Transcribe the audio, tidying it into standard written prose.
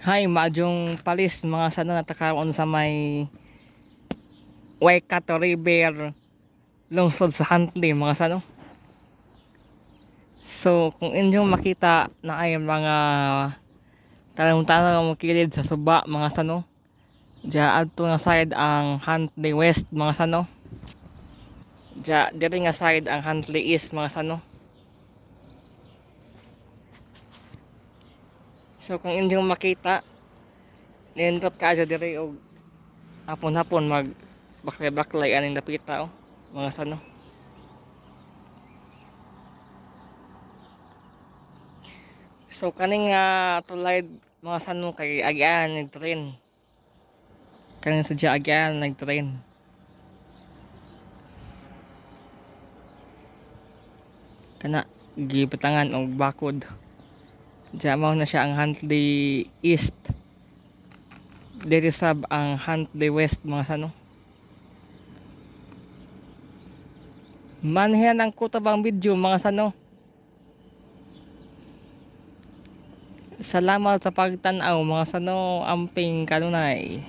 Hay, maadjong palis mga sano natakaon sa may Waikato River lungsod sa Huntley mga sano. So kung inyong makita na ay mga tanong-tanong mo kilid sa suba mga sano. Diya adto nga side ang Huntley West mga sano. Diya diri nga side ang Huntley East mga sano. So kung inyong makita nindot ka diri og hapon-hapon mag baklay-baklay aning dapita mga sano. So kaning tulay mga sano kay agian nag-train. Kaning sadya agian nag-train. Kana gipatangan og bakod. Diya mao na siya ang Huntley East. Diri sab ang Huntley West mga sano. Manhiyan ang kutabang video mga sano. Salamat sa pagtan-aw mga sano amping kanunay.